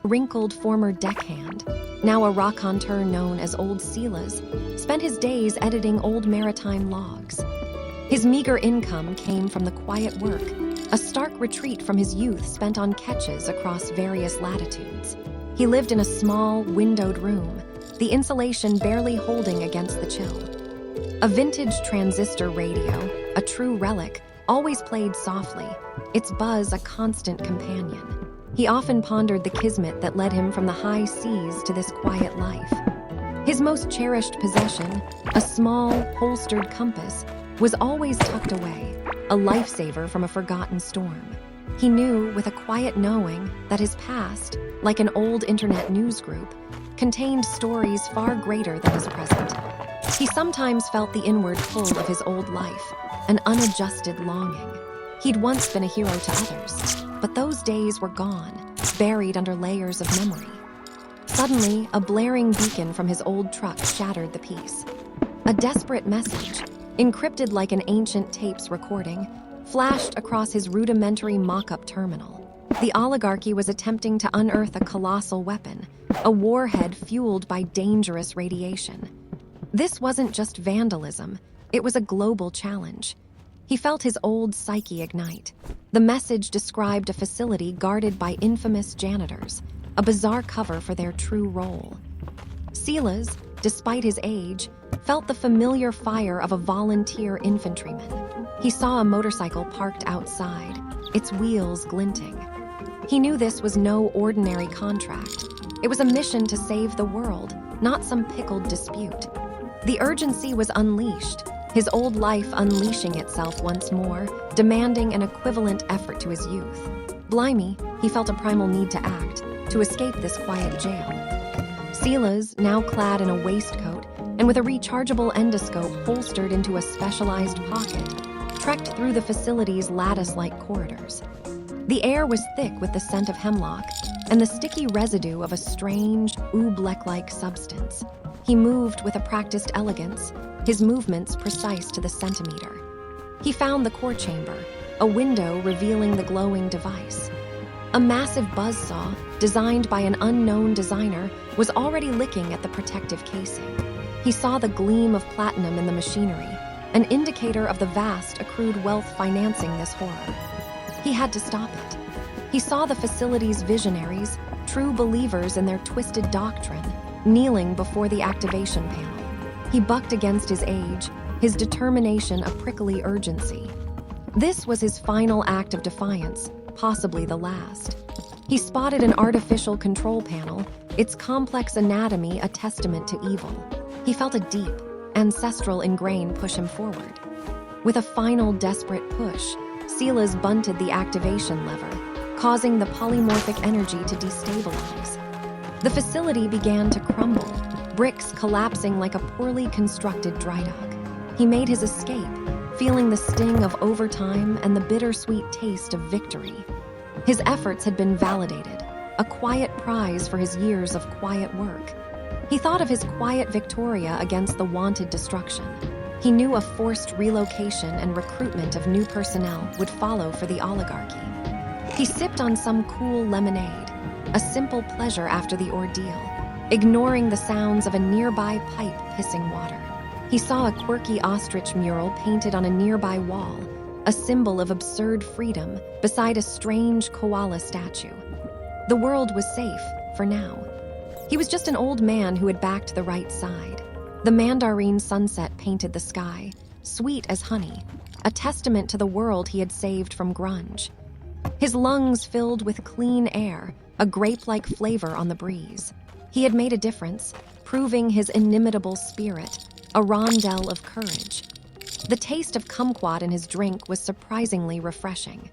wrinkled former deckhand, now a raconteur known as Old Silas, spent his days editing old maritime logs. His meager income came from the quiet work, a stark retreat from his youth spent on catches across various latitudes. He lived in a small, windowed room, the insulation barely holding against the chill. A vintage transistor radio, a true relic, always played softly, its buzz a constant companion. He often pondered the kismet that led him from the high seas to this quiet life. His most cherished possession, a small, holstered compass, was always tucked away, a lifesaver from a forgotten storm. He knew with a quiet knowing that his past, like an old internet news group, contained stories far greater than his present. He sometimes felt the inward pull of his old life, an unadjusted longing. He'd once been a hero to others, but those days were gone, buried under layers of memory. Suddenly, a blaring beacon from his old truck shattered the peace. A desperate message, encrypted like an ancient tape's recording, flashed across his rudimentary mock-up terminal. The oligarchy was attempting to unearth a colossal weapon, a warhead fueled by dangerous radiation. This wasn't just vandalism, it was a global challenge. He felt his old psyche ignite. The message described a facility guarded by infamous janitors, a bizarre cover for their true role. Silas, despite his age, felt the familiar fire of a volunteer infantryman. He saw a motorcycle parked outside, its wheels glinting. He knew this was no ordinary contract. It was a mission to save the world, not some pickled dispute. The urgency was unleashed, his old life unleashing itself once more, demanding an equivalent effort to his youth. Blimey, he felt a primal need to act, to escape this quiet jail. Silas, now clad in a waistcoat and with a rechargeable endoscope holstered into a specialized pocket, trekked through the facility's lattice-like corridors. The air was thick with the scent of hemlock and the sticky residue of a strange, oobleck-like substance. He moved with a practiced elegance, his movements precise to the centimeter. He found the core chamber, a window revealing the glowing device. A massive buzzsaw, designed by an unknown designer, was already licking at the protective casing. He saw the gleam of platinum in the machinery, an indicator of the vast accrued wealth financing this horror. He had to stop it. He saw the facility's visionaries, true believers in their twisted doctrine, kneeling before the activation panel. He bucked against his age, his determination a prickly urgency. This was his final act of defiance, possibly the last. He spotted an artificial control panel, its complex anatomy a testament to evil. He felt a deep, ancestral ingrain push him forward. With a final desperate push, Silas bunted the activation lever, causing the polymorphic energy to destabilize. The facility began to crumble, bricks collapsing like a poorly constructed dry dock. He made his escape, feeling the sting of overtime and the bittersweet taste of victory. His efforts had been validated, a quiet prize for his years of quiet work. He thought of his quiet Victoria against the wanted destruction. He knew a forced relocation and recruitment of new personnel would follow for the oligarchy. He sipped on some cool lemonade, a simple pleasure after the ordeal, ignoring the sounds of a nearby pipe hissing water. He saw a quirky ostrich mural painted on a nearby wall, a symbol of absurd freedom beside a strange koala statue. The world was safe, for now. He was just an old man who had backed the right side. The mandarine sunset painted the sky, sweet as honey, a testament to the world he had saved from grunge. His lungs filled with clean air, a grape-like flavor on the breeze. He had made a difference, proving his inimitable spirit, a rondel of courage. The taste of kumquat in his drink was surprisingly refreshing.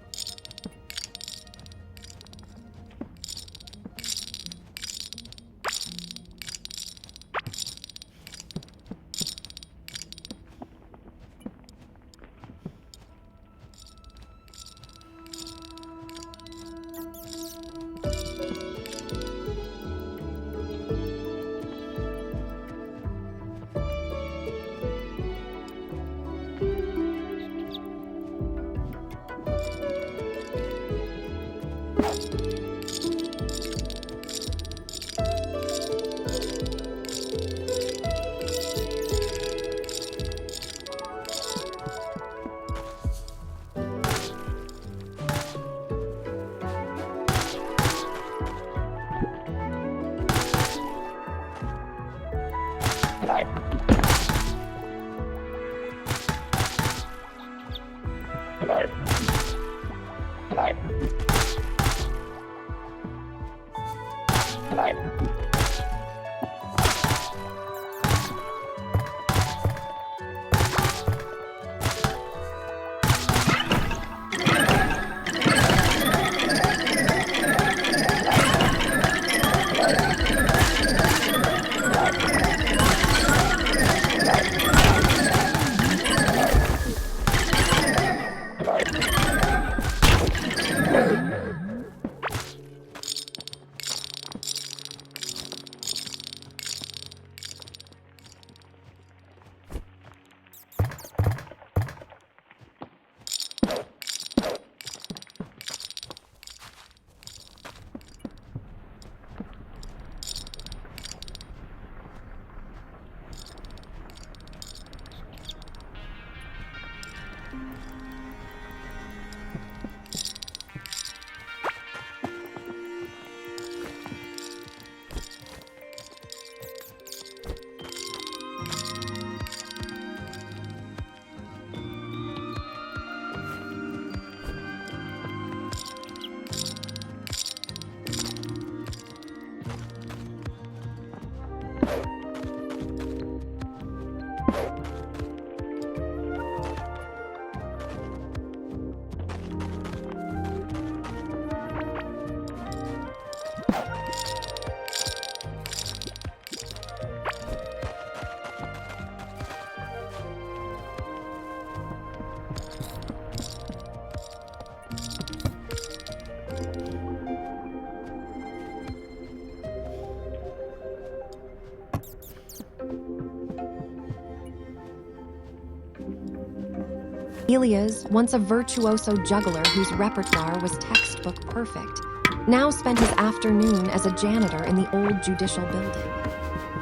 Elias, once a virtuoso juggler whose repertoire was textbook perfect, now spent his afternoon as a janitor in the old judicial building.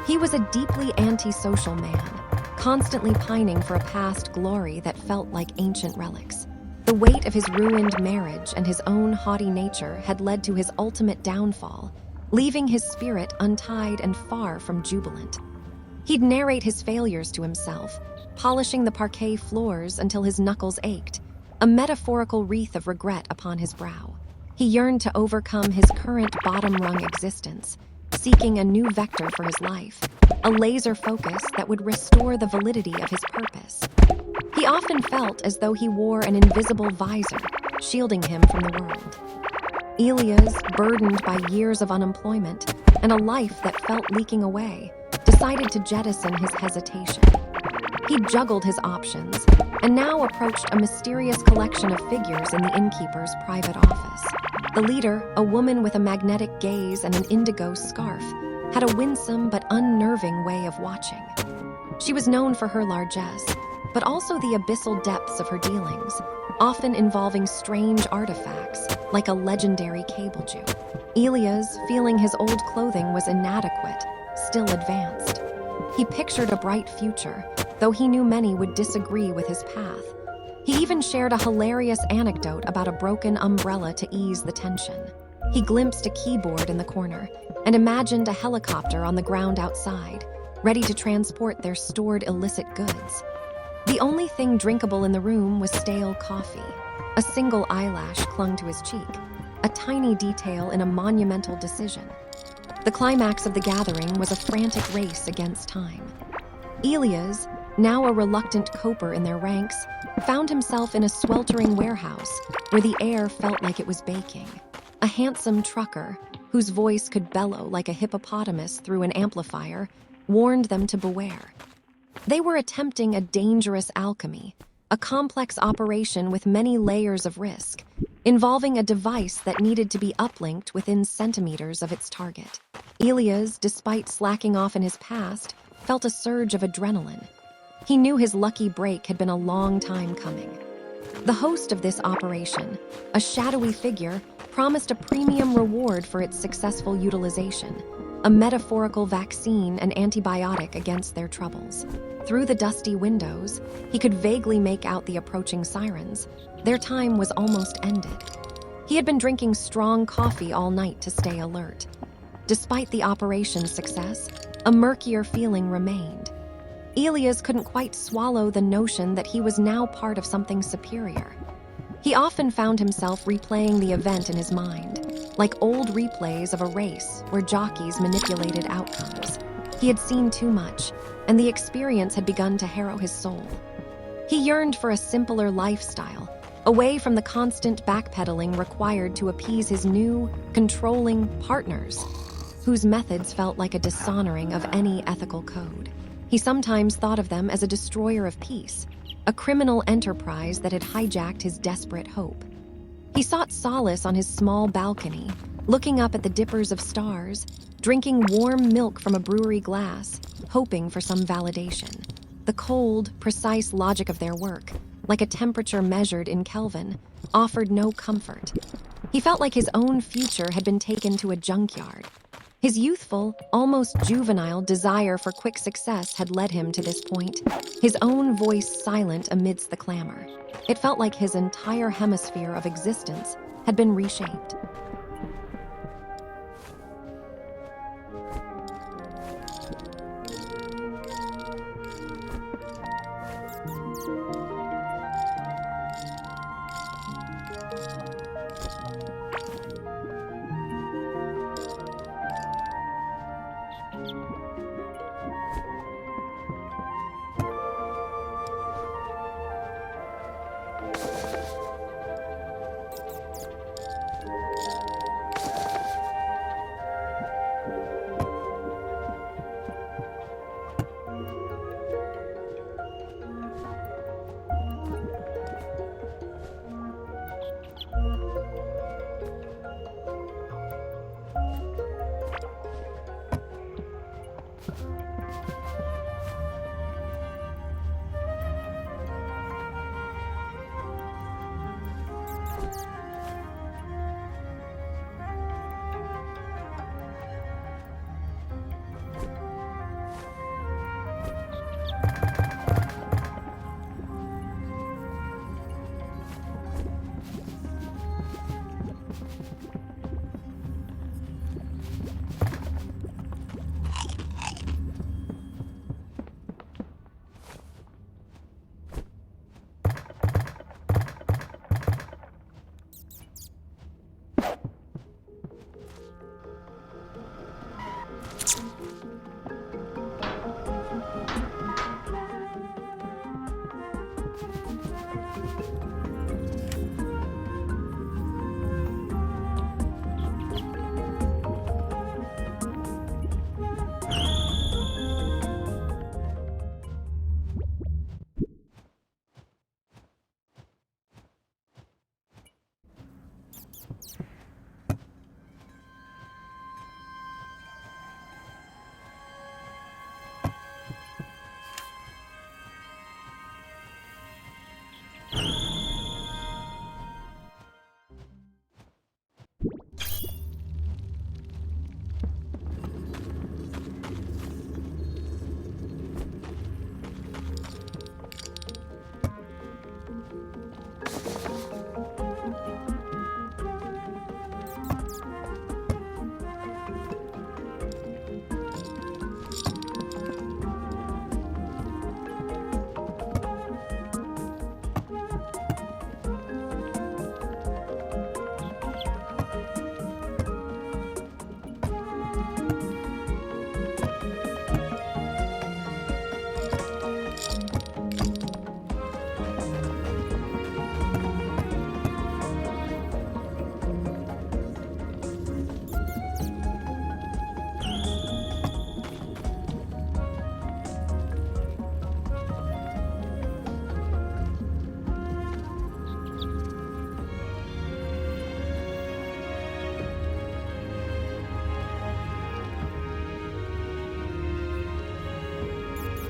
He was a deeply antisocial man, constantly pining for a past glory that felt like ancient relics. The weight of his ruined marriage and his own haughty nature had led to his ultimate downfall, leaving his spirit untied and far from jubilant. He'd narrate his failures to himself, polishing the parquet floors until his knuckles ached, a metaphorical wreath of regret upon his brow. He yearned to overcome his current bottom-rung existence, seeking a new vector for his life, a laser focus that would restore the validity of his purpose. He often felt as though he wore an invisible visor, shielding him from the world. Elias, burdened by years of unemployment and a life that felt leaking away, decided to jettison his hesitation. He juggled his options and now approached a mysterious collection of figures in the innkeeper's private office. The leader, a woman with a magnetic gaze and an indigo scarf, had a winsome but unnerving way of watching. She was known for her largesse, but also the abyssal depths of her dealings, often involving strange artifacts like a legendary cable Jew. Elias, feeling his old clothing was inadequate, still advanced. He pictured a bright future, though he knew many would disagree with his path. He even shared a hilarious anecdote about a broken umbrella to ease the tension. He glimpsed a keyboard in the corner and imagined a helicopter on the ground outside, ready to transport their stored illicit goods. The only thing drinkable in the room was stale coffee. A single eyelash clung to his cheek, a tiny detail in a monumental decision. The climax of the gathering was a frantic race against time. Elias, now a reluctant coper in their ranks, found himself in a sweltering warehouse where the air felt like it was baking. A handsome trucker, whose voice could bellow like a hippopotamus through an amplifier, warned them to beware. They were attempting a dangerous alchemy, a complex operation with many layers of risk, involving a device that needed to be uplinked within centimeters of its target. Elias, despite slacking off in his past, felt a surge of adrenaline. He knew his lucky break had been a long time coming. The host of this operation, a shadowy figure, promised a premium reward for its successful utilization, a metaphorical vaccine and antibiotic against their troubles. Through the dusty windows, he could vaguely make out the approaching sirens. Their time was almost ended. He had been drinking strong coffee all night to stay alert. Despite the operation's success, a murkier feeling remained. Elias couldn't quite swallow the notion that he was now part of something superior. He often found himself replaying the event in his mind, like old replays of a race where jockeys manipulated outcomes. He had seen too much, and the experience had begun to harrow his soul. He yearned for a simpler lifestyle, away from the constant backpedaling required to appease his new, controlling partners, whose methods felt like a dishonoring of any ethical code. He sometimes thought of them as a destroyer of peace, a criminal enterprise that had hijacked his desperate hope. He sought solace on his small balcony, looking up at the dippers of stars, drinking warm milk from a brewery glass, hoping for some validation. The cold, precise logic of their work, like a temperature measured in Kelvin, offered no comfort. He felt like his own future had been taken to a junkyard. His youthful, almost juvenile desire for quick success had led him to this point, his own voice silent amidst the clamor. It felt like his entire hemisphere of existence had been reshaped.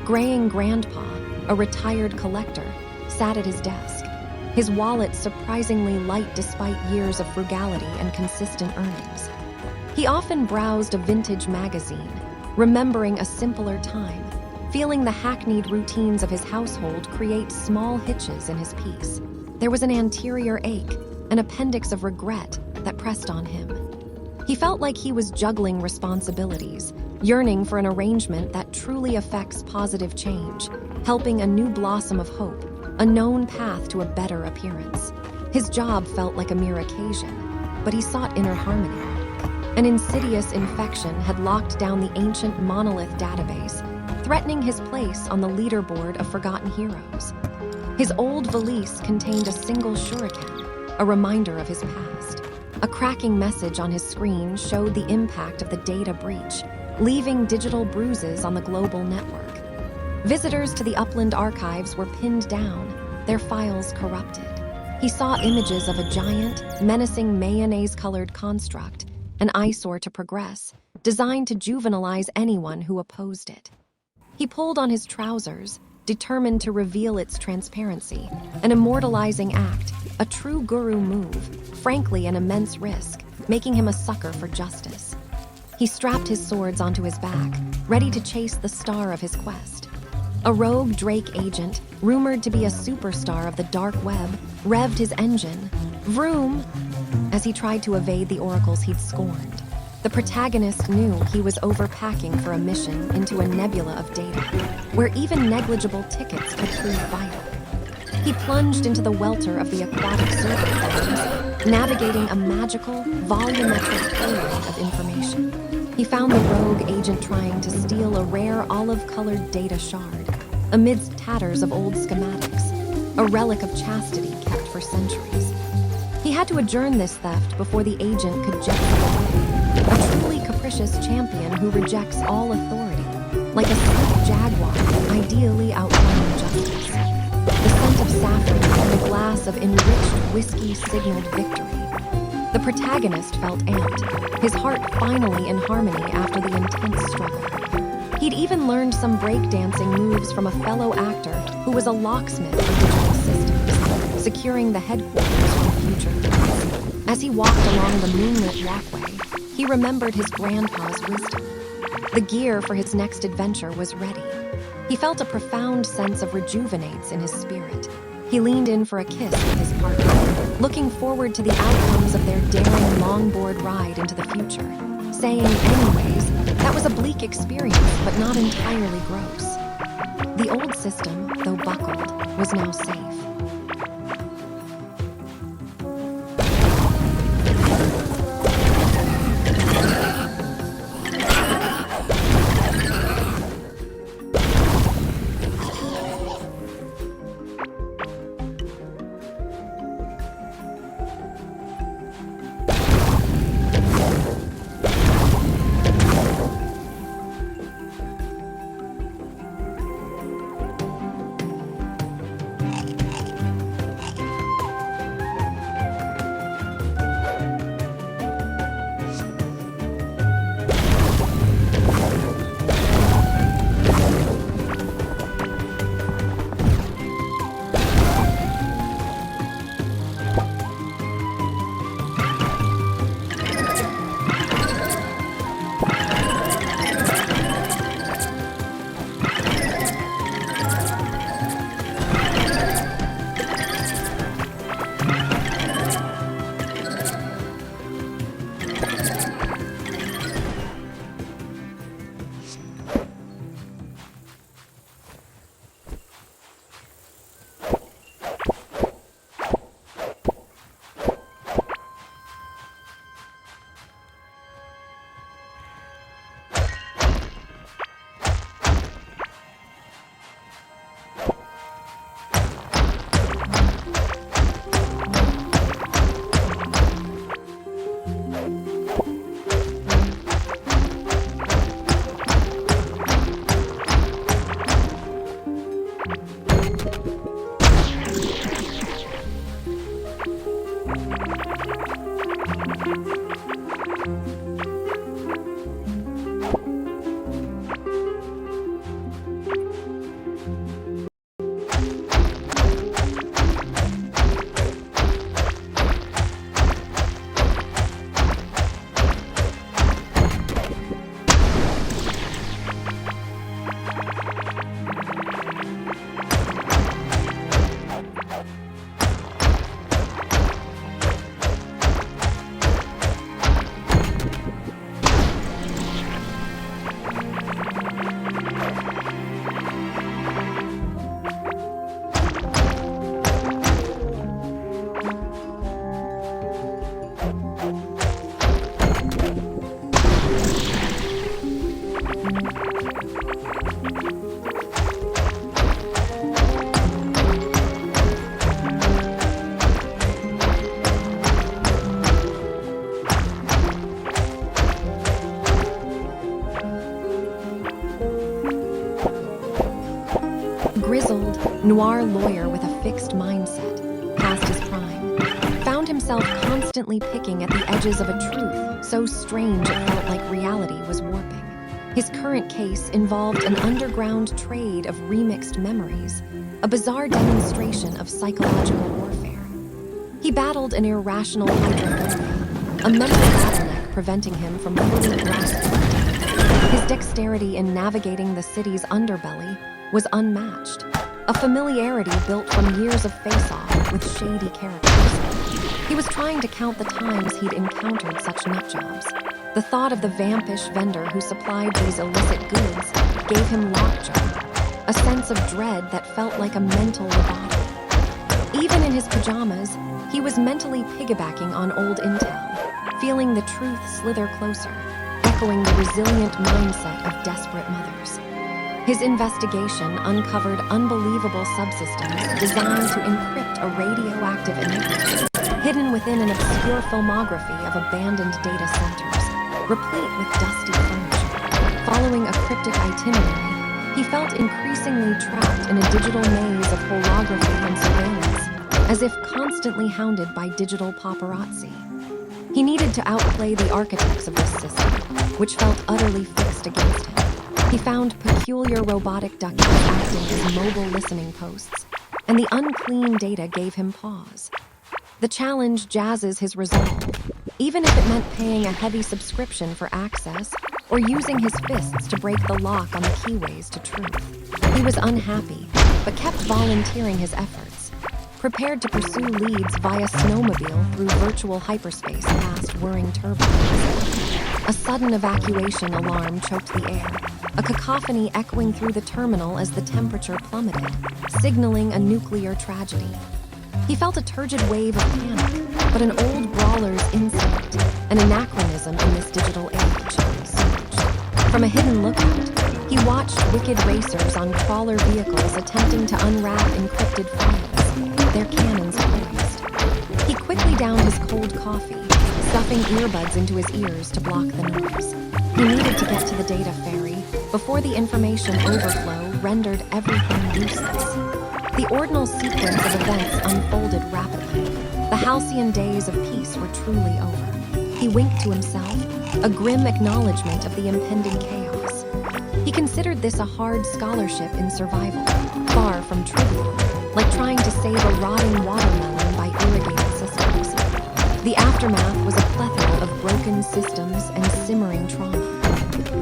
Graying grandpa, a retired collector, sat at his desk, his wallet surprisingly light despite years of frugality and consistent earnings. He often browsed a vintage magazine, remembering a simpler time, feeling the hackneyed routines of his household create small hitches in his peace. There was an anterior ache, an appendix of regret that pressed on him. He felt like he was juggling responsibilities, yearning for an arrangement that truly affects positive change, helping a new blossom of hope, a known path to a better appearance. His job felt like a mere occasion, but he sought inner harmony. An insidious infection had locked down the ancient monolith database, threatening his place on the leaderboard of forgotten heroes. His old valise contained a single shuriken, a reminder of his past. A cracking message on his screen showed the impact of the data breach, leaving digital bruises on the global network. Visitors to the Upland archives were pinned down, their files corrupted. He saw images of a giant, menacing mayonnaise-colored construct, an eyesore to progress, designed to juvenilize anyone who opposed it. He pulled on his trousers, determined to reveal its transparency, an immortalizing act, a true guru move, frankly an immense risk, making him a sucker for justice. He strapped his swords onto his back, ready to chase the star of his quest. A rogue Drake agent, rumored to be a superstar of the dark web, revved his engine, vroom, as he tried to evade the oracles he'd scorned. The protagonist knew he was overpacking for a mission into a nebula of data, where even negligible tickets could prove vital. He plunged into the welter of the aquatic server farms, navigating a magical, volumetric highway of information. He found the rogue agent trying to steal a rare olive-colored data shard, amidst tatters of old schematics, a relic of chastity kept for centuries. He had to adjourn this theft before the agent could jet away, a truly capricious champion who rejects all authority, like a sleek jaguar, ideally outrunning justice. The scent of saffron and a glass of enriched whiskey signaled victory. The protagonist felt amped, his heart finally in harmony after the intense struggle. He'd even learned some breakdancing moves from a fellow actor who was a locksmith for digital systems, securing the headquarters from future threats. As he walked along the moonlit walkway, he remembered his grandpa's wisdom. The gear for his next adventure was ready. He felt a profound sense of rejuvenates in his spirit. He leaned in for a kiss with his partner, looking forward to the outcomes of their daring longboard ride into the future, saying, anyways, that was a bleak experience, but not entirely gross. The old system, though buckled, was now safe. noir lawyer with a fixed mindset, past his prime, found himself constantly picking at the edges of a truth so strange it felt like reality was warping. His current case involved an underground trade of remixed memories, a bizarre demonstration of psychological warfare. He battled an irrational hydrophobia, a mental bottleneck preventing him from fully grasping. His dexterity in navigating the city's underbelly was unmatched, a familiarity built from years of face-off with shady characters. He was trying to count the times he'd encountered such nutjobs. The thought of the vampish vendor who supplied these illicit goods gave him lockjaw, a sense of dread that felt like a mental lobotomy. Even in his pajamas, he was mentally piggybacking on old intel, feeling the truth slither closer, echoing the resilient mindset of desperate mothers. His investigation uncovered unbelievable subsystems designed to encrypt a radioactive enigma, hidden within an obscure filmography of abandoned data centers, replete with dusty furniture. Following a cryptic itinerary, he felt increasingly trapped in a digital maze of holography and surveillance, as if constantly hounded by digital paparazzi. He needed to outplay the architects of this system, which felt utterly fixed against him. He found peculiar robotic duckies acting as mobile listening posts, and the unclean data gave him pause. The challenge jazzes his resolve, even if it meant paying a heavy subscription for access or using his fists to break the lock on the keyways to truth. He was unhappy, but kept volunteering his efforts, prepared to pursue leads via snowmobile through virtual hyperspace past whirring turbines. A sudden evacuation alarm choked the air, a cacophony echoing through the terminal as the temperature plummeted, signaling a nuclear tragedy. He felt a turgid wave of panic, but an old brawler's instinct, an anachronism in this digital age, surged. From a hidden lookout, he watched wicked racers on crawler vehicles attempting to unwrap encrypted files, their cannons poised. He quickly downed his cold coffee, stuffing earbuds into his ears to block the noise. He needed to get to the data ferry before the information overflow rendered everything useless. The ordinal sequence of events unfolded rapidly. The halcyon days of peace were truly over. He winked to himself, a grim acknowledgement of the impending chaos. He considered this a hard scholarship in survival, far from trivial, like trying to save a rotting watermelon by irrigating systems. The aftermath was a plethora of broken systems and simmering trauma.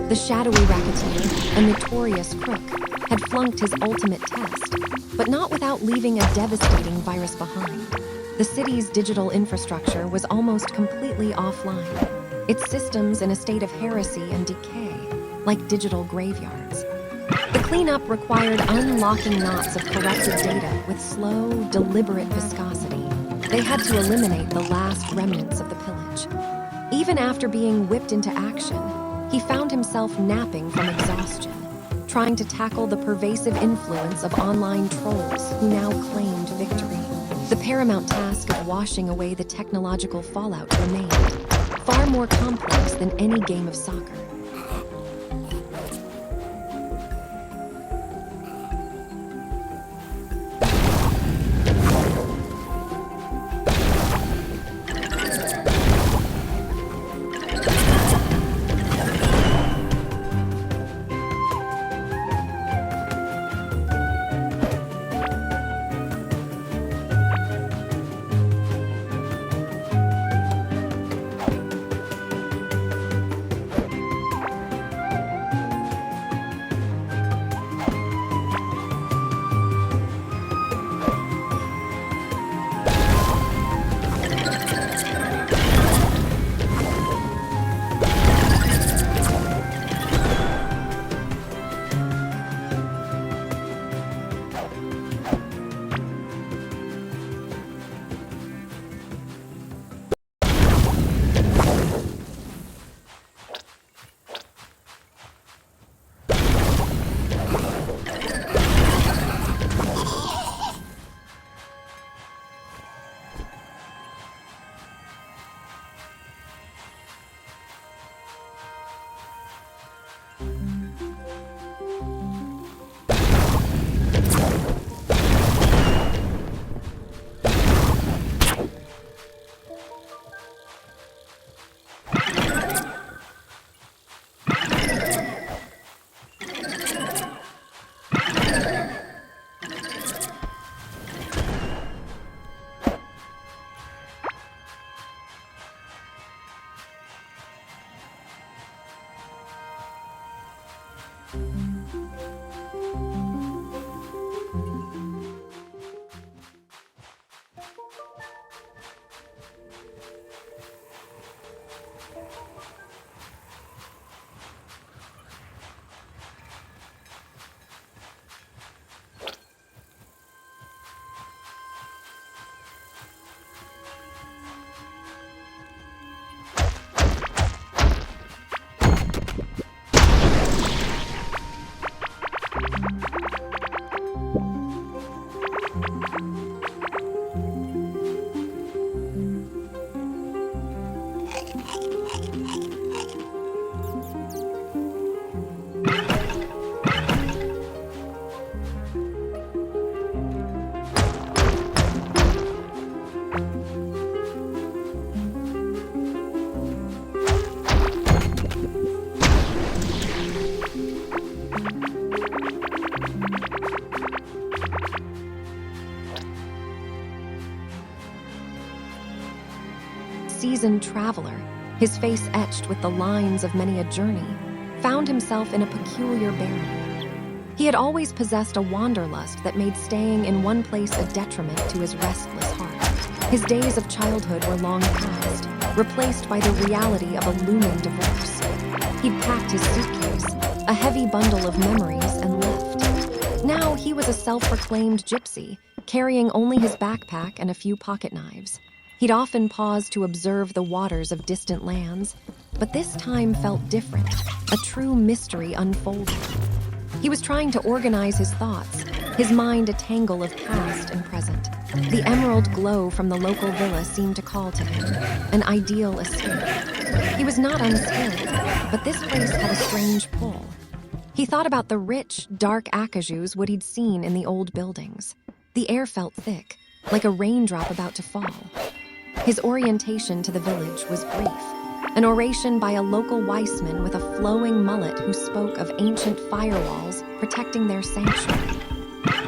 The shadowy racketeer, a notorious crook, had flunked his ultimate test, but not without leaving a devastating virus behind. The city's digital infrastructure was almost completely offline, its systems in a state of heresy and decay, like digital graveyards. The cleanup required unlocking knots of corrupted data with slow, deliberate viscosity. They had to eliminate the last remnants of the pillage. Even after being whipped into action, he found himself napping from exhaustion, trying to tackle the pervasive influence of online trolls who now claimed victory. The paramount task of washing away the technological fallout remained, far more complex than any game of soccer. Seasoned traveler, his face etched with the lines of many a journey, found himself in a peculiar bearing. He had always possessed a wanderlust that made staying in one place a detriment to his restless heart. His days of childhood were long past, replaced by the reality of a looming divorce. He'd packed his suitcase, a heavy bundle of memories, and left. Now he was a self-proclaimed gypsy, carrying only his backpack and a few pocket knives. He'd often pause to observe the waters of distant lands, but this time felt different. A true mystery unfolded. He was trying to organize his thoughts, his mind a tangle of past and present. The emerald glow from the local villa seemed to call to him, an ideal escape. He was not unskilled, but this place had a strange pull. He thought about the rich, dark acajus wood he'd seen in the old buildings. The air felt thick, like a raindrop about to fall. His orientation to the village was brief, an oration by a local Weissman with a flowing mullet who spoke of ancient firewalls protecting their sanctuary.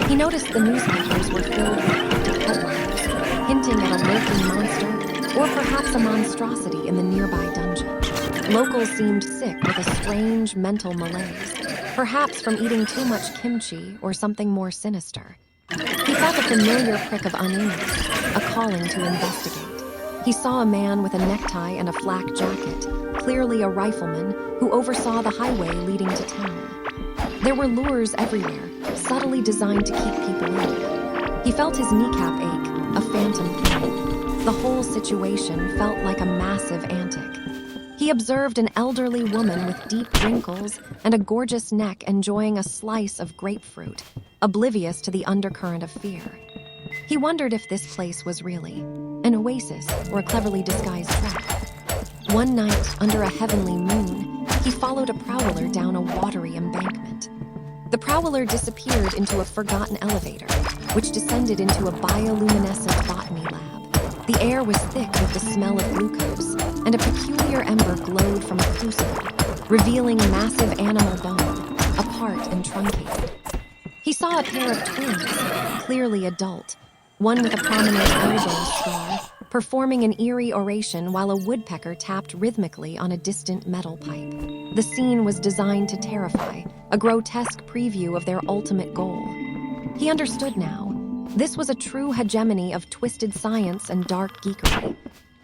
He noticed the newspapers were filled with cryptic headlines, hinting at a lurking monster or perhaps a monstrosity in the nearby dungeon. Locals seemed sick with a strange mental malaise, perhaps from eating too much kimchi or something more sinister. He felt a familiar prick of unease, a calling to investigate. He saw a man with a necktie and a flak jacket, clearly a rifleman, who oversaw the highway leading to town. There were lures everywhere, subtly designed to keep people in. He felt his kneecap ache, a phantom pain. The whole situation felt like a massive antic. He observed an elderly woman with deep wrinkles and a gorgeous neck enjoying a slice of grapefruit, oblivious to the undercurrent of fear. He wondered if this place was really an oasis or a cleverly disguised trap. One night, under a heavenly moon, he followed a prowler down a watery embankment. The prowler disappeared into a forgotten elevator, which descended into a bioluminescent botany lab. The air was thick with the smell of glucose, and a peculiar ember glowed from a crucible, revealing massive animal bone, apart and truncated. He saw a pair of twins, clearly adult, one with a prominent elbow scar, performing an eerie oration while a woodpecker tapped rhythmically on a distant metal pipe. The scene was designed to terrify, a grotesque preview of their ultimate goal. He understood now. This was a true hegemony of twisted science and dark geekery.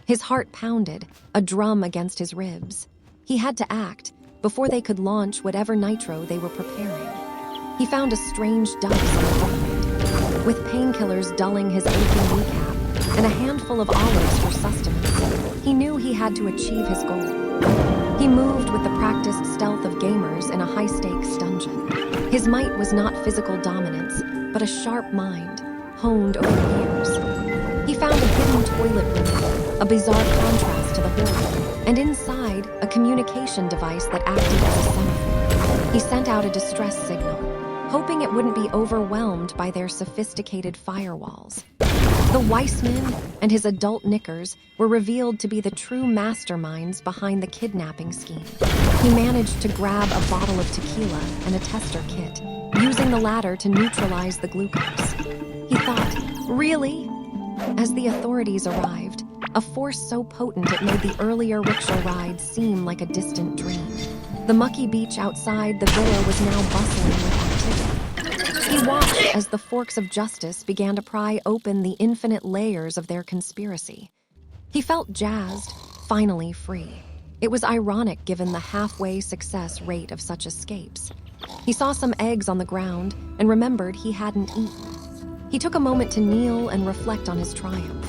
His heart pounded, a drum against his ribs. He had to act before they could launch whatever nitro they were preparing. He found a strange dust in the hold, with painkillers dulling his aching kneecap and a handful of olives for sustenance. He knew he had to achieve his goal. He moved with the practiced stealth of gamers in a high-stakes dungeon. His might was not physical dominance, but a sharp mind, honed over years. He found a hidden toilet room, a bizarre contrast to the horror, and inside, a communication device that acted as a semaphore. He sent out a distress signal, hoping it wouldn't be overwhelmed by their sophisticated firewalls. The Weissman and his adult knickers were revealed to be the true masterminds behind the kidnapping scheme. He managed to grab a bottle of tequila and a tester kit, using the latter to neutralize the glucose. He thought, really? As the authorities arrived, a force so potent it made the earlier rickshaw ride seem like a distant dream. The The mucky beach outside the villa was now bustling with activity. He watched as the forks of justice began to pry open the infinite layers of their conspiracy. He felt jazzed, finally free. It was ironic given the halfway success rate of such escapes. He saw some eggs on the ground and remembered he hadn't eaten. He took a moment to kneel and reflect on his triumph.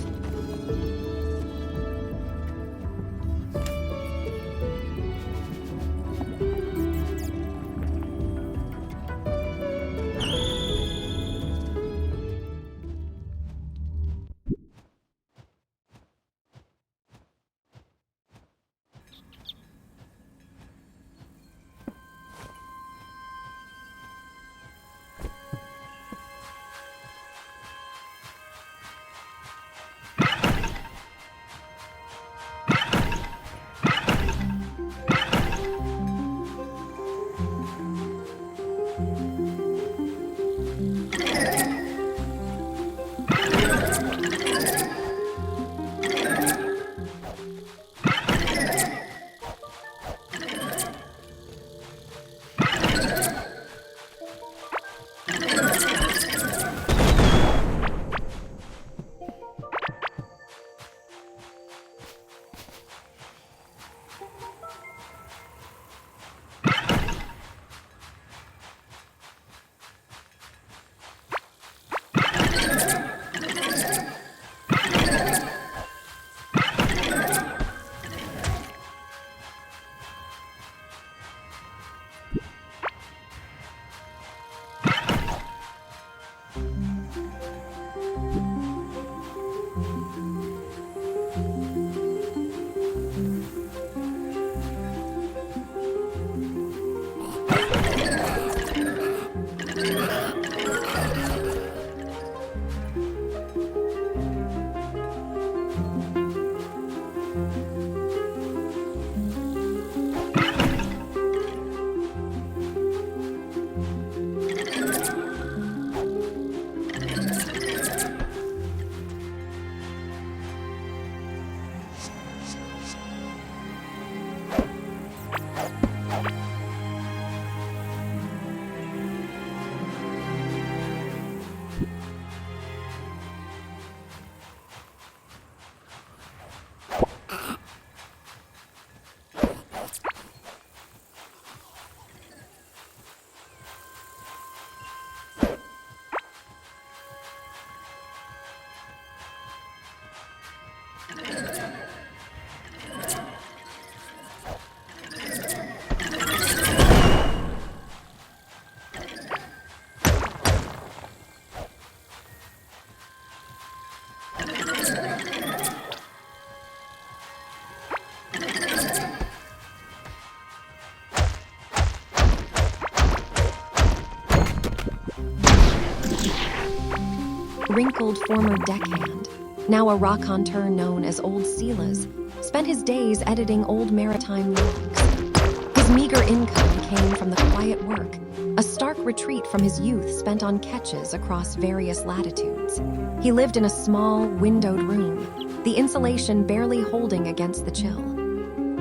Wrinkled former deckhand, now a raconteur known as Old Silas, spent his days editing old maritime logs. His meager income came from the quiet work, a stark retreat from his youth spent on catches across various latitudes. He lived in a small, windowed room, the insulation barely holding against the chill.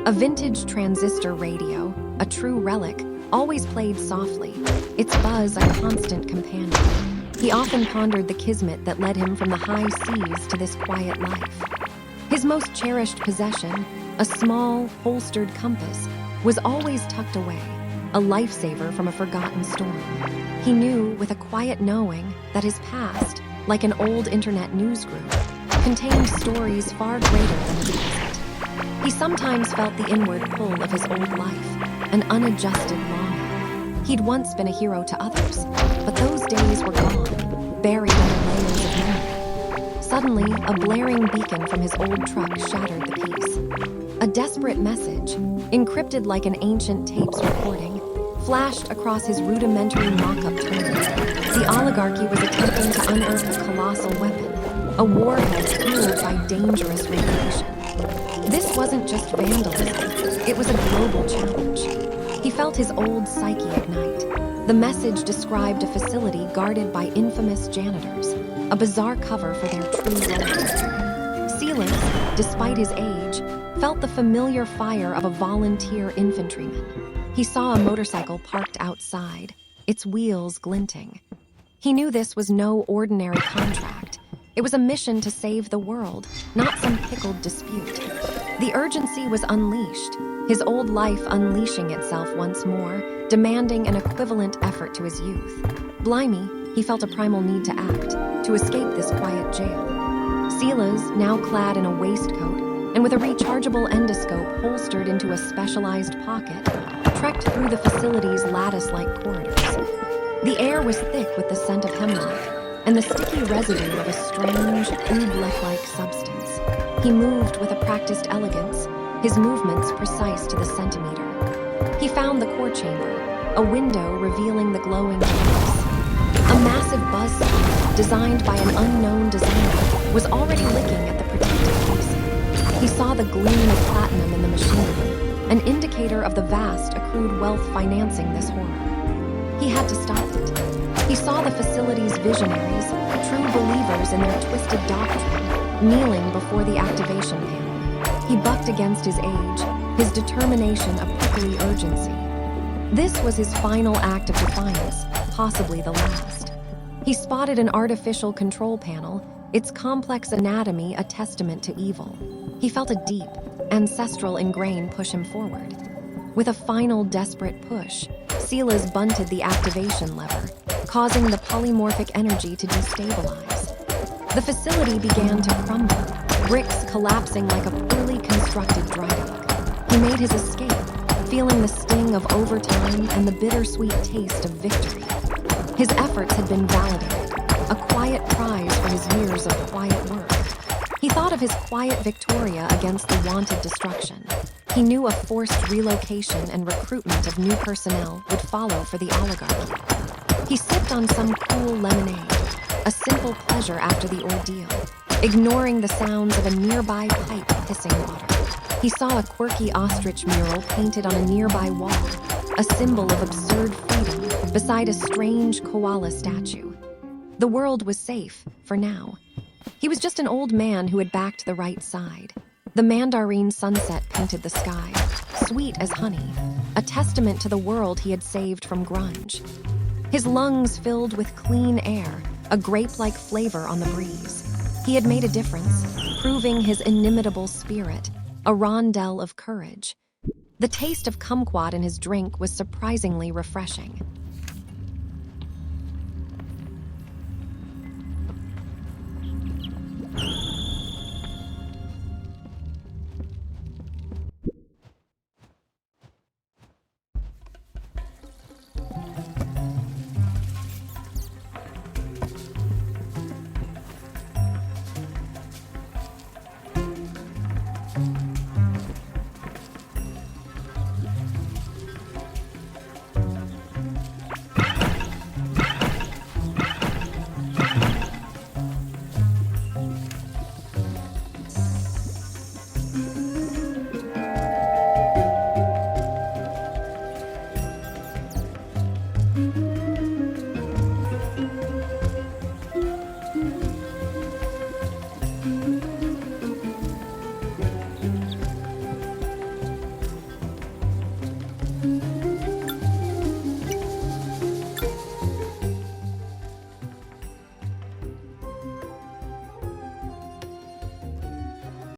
A vintage transistor radio, a true relic, always played softly, its buzz a constant companion. He often pondered the kismet that led him from the high seas to this quiet life. His most cherished possession, a small, holstered compass, was always tucked away, a lifesaver from a forgotten storm. He knew with a quiet knowing that his past, like an old internet newsgroup, contained stories far greater than the present. He sometimes felt the inward pull of his old life, an unadjusted longing. He'd once been a hero to others, but those days were gone, buried under layers of memory. Suddenly, a blaring beacon from his old truck shattered the peace. A desperate message, encrypted like an ancient tape's recording, flashed across his rudimentary mock-up terminal. The oligarchy was attempting to unearth a colossal weapon, a warhead fueled by dangerous radiation. This wasn't just vandalism, it was a global challenge. He felt his old psyche ignite. The message described a facility guarded by infamous janitors, a bizarre cover for their true role. Silas, despite his age, felt the familiar fire of a volunteer infantryman. He saw a motorcycle parked outside, its wheels glinting. He knew this was no ordinary contract. It was a mission to save the world, not some pickled dispute. The urgency was unleashed, his old life unleashing itself once more, demanding an equivalent effort to his youth. Blimey, he felt a primal need to act, to escape this quiet jail. Silas, now clad in a waistcoat and with a rechargeable endoscope holstered into a specialized pocket, trekked through the facility's lattice-like corridors. The air was thick with the scent of hemlock and the sticky residue of a strange, oobleck-like substance. He moved with a practiced elegance, his movements precise to the centimeter. He found the core chamber, a window revealing the glowing glass. A massive buzzsaw, designed by an unknown designer, was already licking at the protective casing. He saw the gleam of platinum in the machinery, an indicator of the vast accrued wealth financing this horror. He had to stop it. He saw the facility's visionaries, true believers in their twisted doctrine, kneeling before the activation panel. He bucked against his age, his determination a prickly urgency. This was his final act of defiance, possibly the last. He spotted an artificial control panel, its complex anatomy a testament to evil. He felt a deep, ancestral ingrain push him forward. With a final desperate push, Silas bunted the activation lever, causing the polymorphic energy to destabilize. The facility began to crumble, bricks collapsing like a poorly constructed dry dock. He made his escape, feeling the sting of overtime and the bittersweet taste of victory. His efforts had been validated, a quiet prize for his years of quiet work. He thought of his quiet victoria against the wanted destruction. He knew a forced relocation and recruitment of new personnel would follow for the oligarchy. He sipped on some cool lemonade, a simple pleasure after the ordeal, ignoring the sounds of a nearby pipe hissing water. He saw a quirky ostrich mural painted on a nearby wall, a symbol of absurd freedom beside a strange koala statue. The world was safe, for now. He was just an old man who had backed the right side. The mandarine sunset painted the sky, sweet as honey, a testament to the world he had saved from grunge. His lungs filled with clean air, a grape-like flavor on the breeze. He had made a difference, proving his inimitable spirit, a rondel of courage. The taste of kumquat in his drink was surprisingly refreshing.